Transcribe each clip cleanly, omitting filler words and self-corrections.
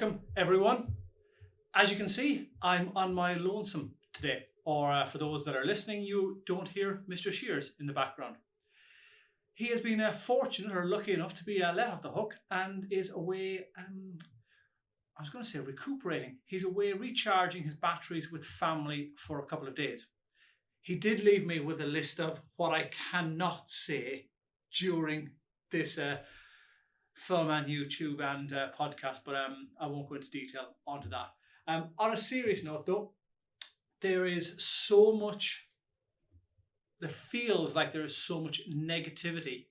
Welcome everyone. As you can see, I'm on my lonesome today, or for those that are listening, you don't hear Mr. Shears in the background. He has been fortunate or lucky enough to be let off the hook and is away, I was going to say recuperating. He's away recharging his batteries with family for a couple of days. He did leave me with a list of what I cannot say during this film and YouTube and podcast, but I won't go into detail onto that. On a serious note though, there feels like there is so much negativity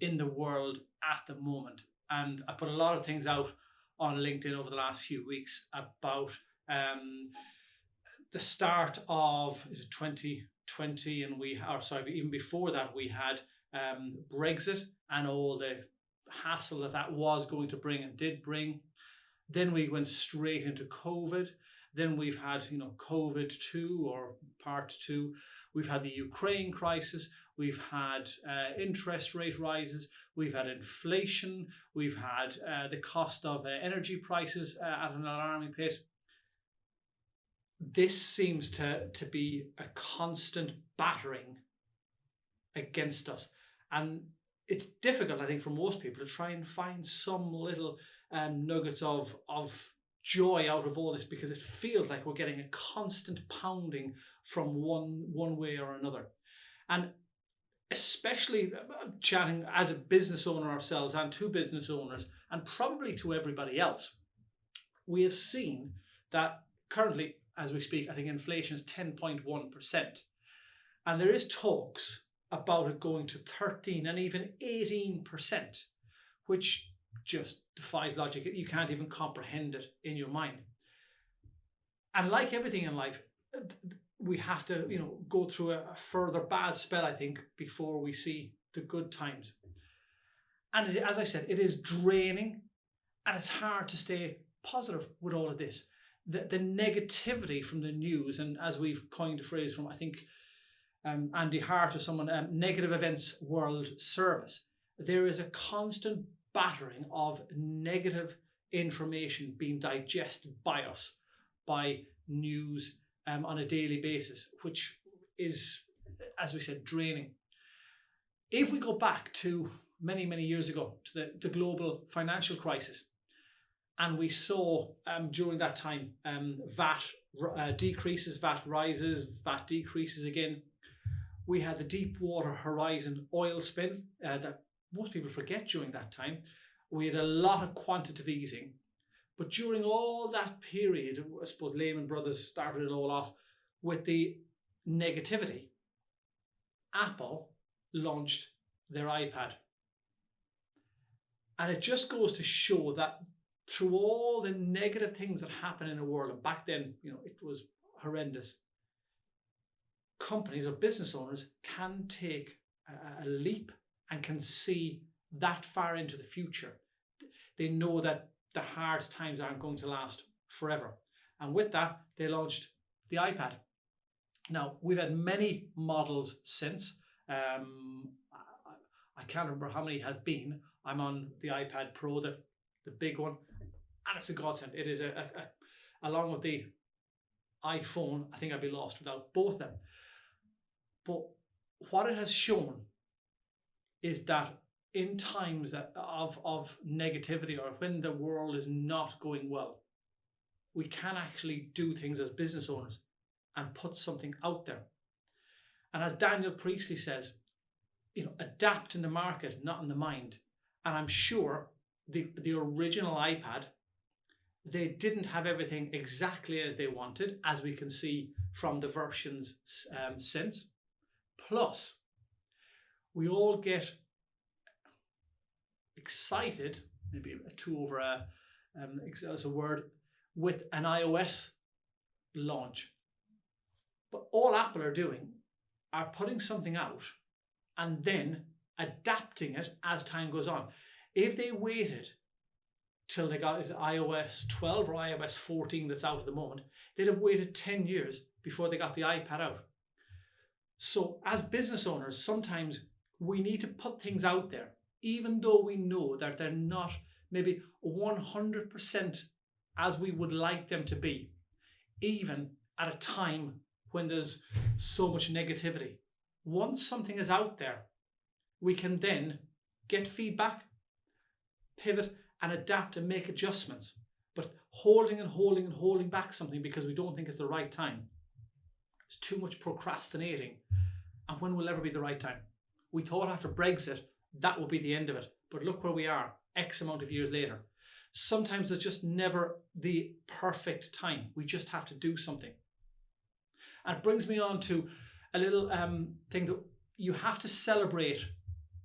in the world at the moment. And I put a lot of things out on LinkedIn over the last few weeks about the start of, is it 2020? And even before that, we had Brexit and all the hassle that was going to bring and did bring. Then we went straight into COVID. Then we've had, COVID 2 or part 2. We've had the Ukraine crisis. We've had interest rate rises. We've had inflation. We've had the cost of energy prices at an alarming pace. This seems to be a constant battering against us. And it's difficult, I think, for most people to try and find some little nuggets of joy out of all this, because it feels like we're getting a constant pounding from one way or another. And especially chatting as a business owner ourselves and to business owners and probably to everybody else, we have seen that currently, as we speak, I think inflation is 10.1%. And there is talks about it going to 13 and even 18%, which just defies logic. You can't even comprehend it in your mind. And like everything in life, we have to, go through a further bad spell, I think, before we see the good times. And as I said, it is draining and it's hard to stay positive with all of this. The negativity from the news, and as we've coined a phrase from, I think, Andy Hart or someone, Negative Events World Service, there is a constant battering of negative information being digested by us, by news on a daily basis, which is, as we said, draining. If we go back to many, many years ago, to the global financial crisis, and we saw during that time VAT decreases, VAT rises, VAT decreases again. We had the Deepwater Horizon oil spill that most people forget during that time. We had a lot of quantitative easing. But during all that period, I suppose Lehman Brothers started it all off with the negativity. Apple launched their iPad. And it just goes to show that through all the negative things that happen in the world, and back then, it was horrendous, companies or business owners can take a leap and can see that far into the future. They know that the hard times aren't going to last forever. And with that, they launched the iPad. Now, we've had many models since. I can't remember how many had been. I'm on the iPad Pro, the big one, and it's a godsend. It is along with the iPhone, I think I'd be lost without both of them. But what it has shown is that in times of negativity, or when the world is not going well, we can actually do things as business owners and put something out there. And as Daniel Priestley says, adapt in the market, not in the mind. And I'm sure the original iPad, they didn't have everything exactly as they wanted, as we can see from the versions since. Plus, we all get excited, maybe too over as a word, with an iOS launch. But all Apple are doing are putting something out and then adapting it as time goes on. If they waited till they got iOS 12 or iOS 14 that's out at the moment, they'd have waited 10 years before they got the iPad out. So as business owners, sometimes we need to put things out there, even though we know that they're not maybe 100% as we would like them to be, even at a time when there's so much negativity. Once something is out there, we can then get feedback, pivot and adapt and make adjustments. But holding back something because we don't think it's the right time, it's too much procrastinating. And when will ever be the right time? We thought after Brexit that would be the end of it, but look where we are X amount of years later. Sometimes it's just never the perfect time. We just have to do something. And it brings me on to a little thing that you have to celebrate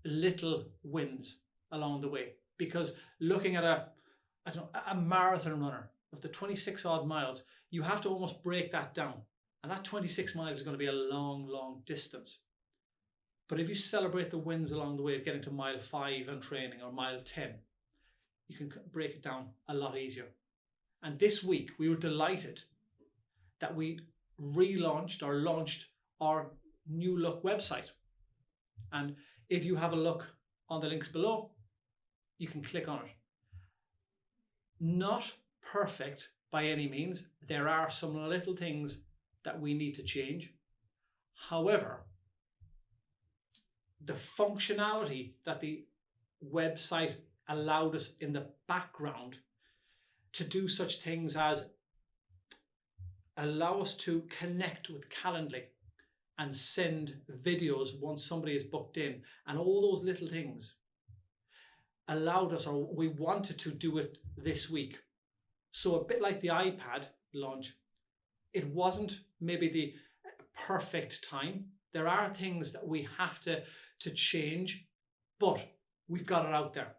little wins along the way. Because looking at a marathon runner of the 26 odd miles, you have to almost break that down. And that 26 miles is going to be a long, long distance. But if you celebrate the wins along the way of getting to mile 5 and training, or mile 10, you can break it down a lot easier. And this week we were delighted that we launched our new look website. And if you have a look on the links below, you can click on it. Not perfect by any means. There are some little things that we need to change. However, the functionality that the website allowed us in the background to do such things as allow us to connect with Calendly and send videos once somebody is booked in, and all those little things allowed us, or we wanted to do it this week. So a bit like the iPad launch, it wasn't maybe the perfect time. There are things that we have to change, but we've got it out there.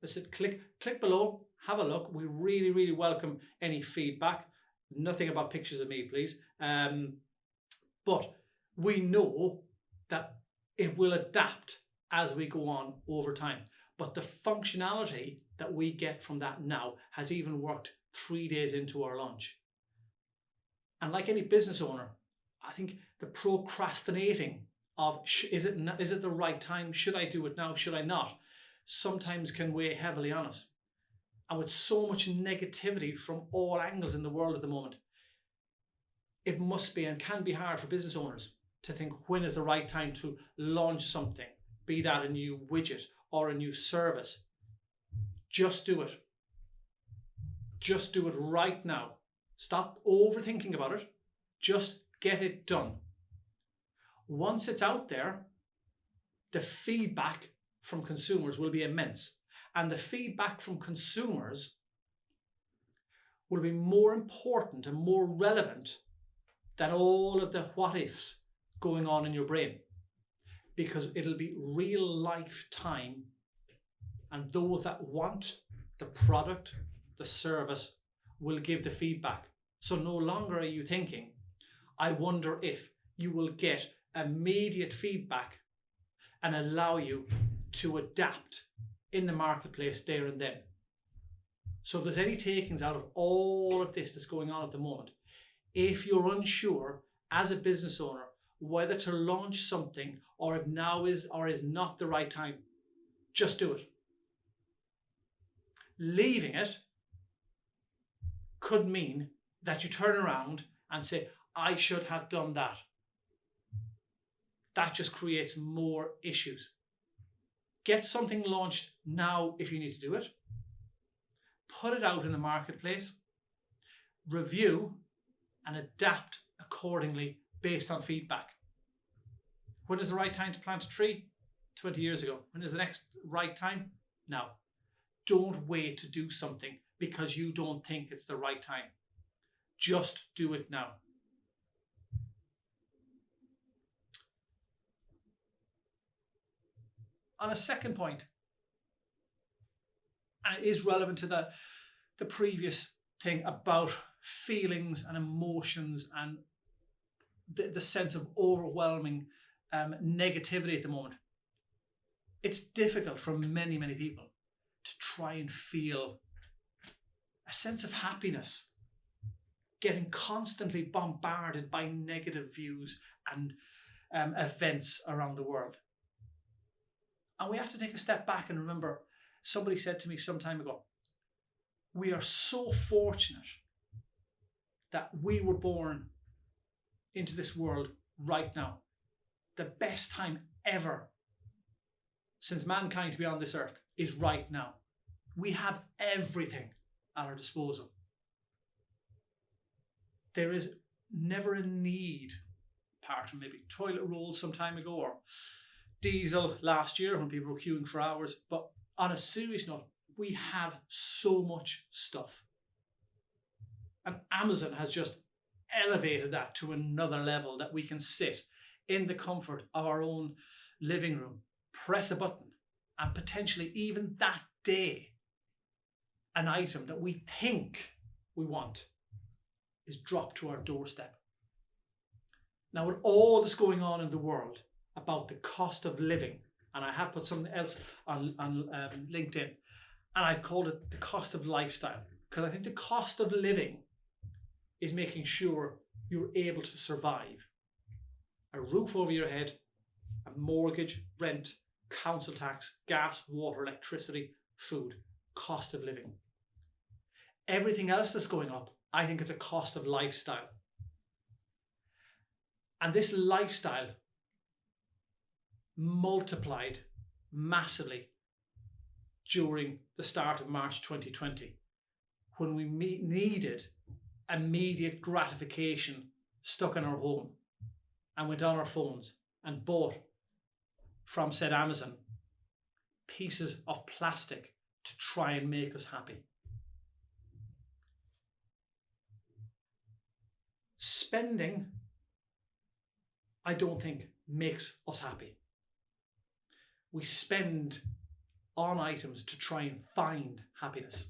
I said, click below, have a look. We really, really welcome any feedback. Nothing about pictures of me, please. But we know that it will adapt as we go on over time. But the functionality that we get from that now has even worked 3 days into our launch. And like any business owner, I think the procrastinating of is it the right time? Should I do it now? Should I not? Sometimes can weigh heavily on us. And with so much negativity from all angles in the world at the moment, it must be and can be hard for business owners to think when is the right time to launch something, be that a new widget or a new service. Just do it. Just do it right now. Stop overthinking about it. Just get it done. Once it's out there, the feedback from consumers will be immense. And the feedback from consumers will be more important and more relevant than all of the what ifs going on in your brain. Because it'll be real life time, and those that want the product, the service, will give the feedback. So no longer are you thinking, I wonder if. You will get immediate feedback and allow you to adapt in the marketplace there and then. So if there's any takings out of all of this that's going on at the moment, if you're unsure as a business owner whether to launch something or if now is or is not the right time, just do it. Leaving it could mean that you turn around and say, I should have done that. That just creates more issues. Get something launched now if you need to do it. Put it out in the marketplace. Review and adapt accordingly based on feedback. When is the right time to plant a tree? 20 years ago. When is the next right time? Now. Don't wait to do something because you don't think it's the right time. Just do it now. On a second point, and it is relevant to the previous thing about feelings and emotions and the sense of overwhelming negativity at the moment. It's difficult for many, many people to try and feel a sense of happiness, getting constantly bombarded by negative views and events around the world. And we have to take a step back and remember, somebody said to me some time ago, we are so fortunate that we were born into this world right now. The best time ever since mankind to be on this earth is right now. We have everything at our disposal. There is never a need, apart from maybe toilet rolls some time ago or diesel last year when people were queuing for hours. But on a serious note, we have so much stuff. And Amazon has just elevated that to another level, that we can sit in the comfort of our own living room, press a button, and potentially even that day, an item that we think we want is dropped to our doorstep. Now, with all that's going on in the world about the cost of living, and I have put something else on LinkedIn, and I've called it the cost of lifestyle, because I think the cost of living is making sure you're able to survive. A roof over your head, a mortgage, rent, council tax, gas, water, electricity, food, cost of living. Everything else that's going up, I think it's a cost of lifestyle. And this lifestyle multiplied massively during the start of March 2020, when we needed immediate gratification stuck in our home, and went on our phones and bought from said Amazon pieces of plastic to try and make us happy. Spending, I don't think, makes us happy. We spend on items to try and find happiness.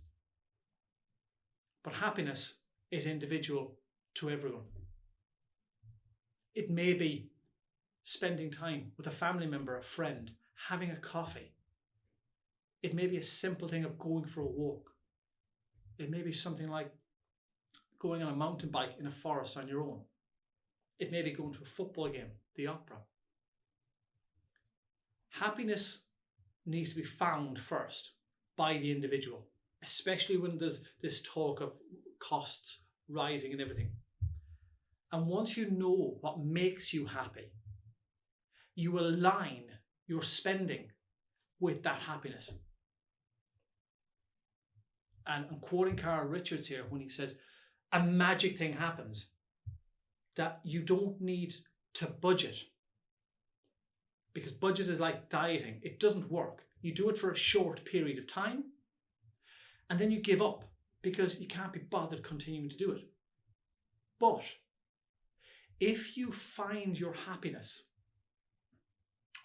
But happiness is individual to everyone. It may be spending time with a family member, a friend, having a coffee. It may be a simple thing of going for a walk. It may be something like going on a mountain bike in a forest on your own. It may be going to a football game, the opera. Happiness needs to be found first by the individual, especially when there's this talk of costs rising and everything. And once you know what makes you happy, you align your spending with that happiness. And I'm quoting Carl Richards here when he says, a magic thing happens, that you don't need to budget, because budget is like dieting. It doesn't work. You do it for a short period of time, and then you give up because you can't be bothered continuing to do it. But if you find your happiness,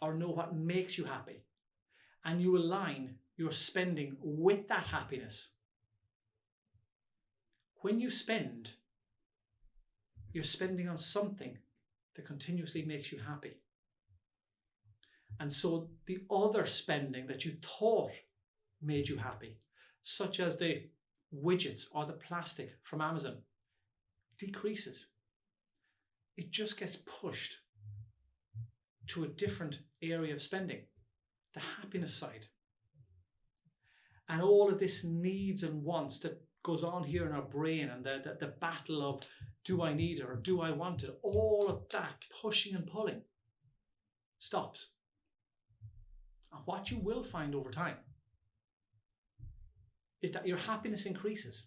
or know what makes you happy, and you align your spending with that happiness, when you spend, you're spending on something that continuously makes you happy. And so the other spending that you thought made you happy, such as the widgets or the plastic from Amazon, decreases. It just gets pushed to a different area of spending, the happiness side. And all of this needs and wants that goes on here in our brain, and the battle of, do I need it or do I want it? All of that pushing and pulling stops. And what you will find over time is that your happiness increases,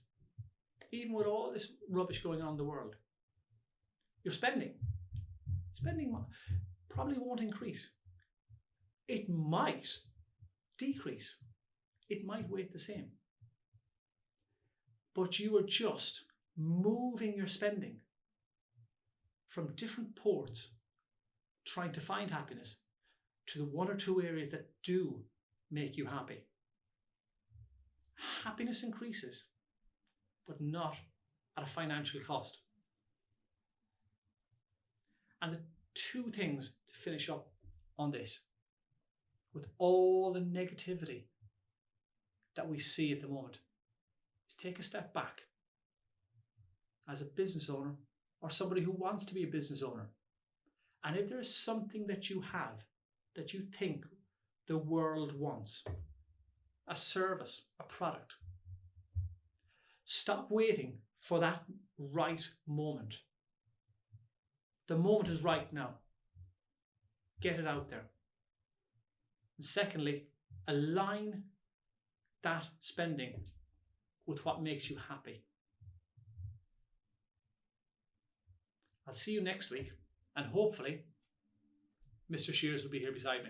even with all this rubbish going on in the world. Your spending probably won't increase. It might decrease. It might weight the same. But you are just moving your spending from different ports, trying to find happiness, to the one or two areas that do make you happy. Happiness increases, but not at a financial cost. And the two things to finish up on this, with all the negativity that we see at the moment, is take a step back as a business owner or somebody who wants to be a business owner. And if there is something that you have that you think the world wants, a service, a product, Stop waiting for that right moment. The moment is right now. Get it out there. And secondly, align that spending with what makes you happy. I'll see you next week, and hopefully Mr. Shears will be here beside me.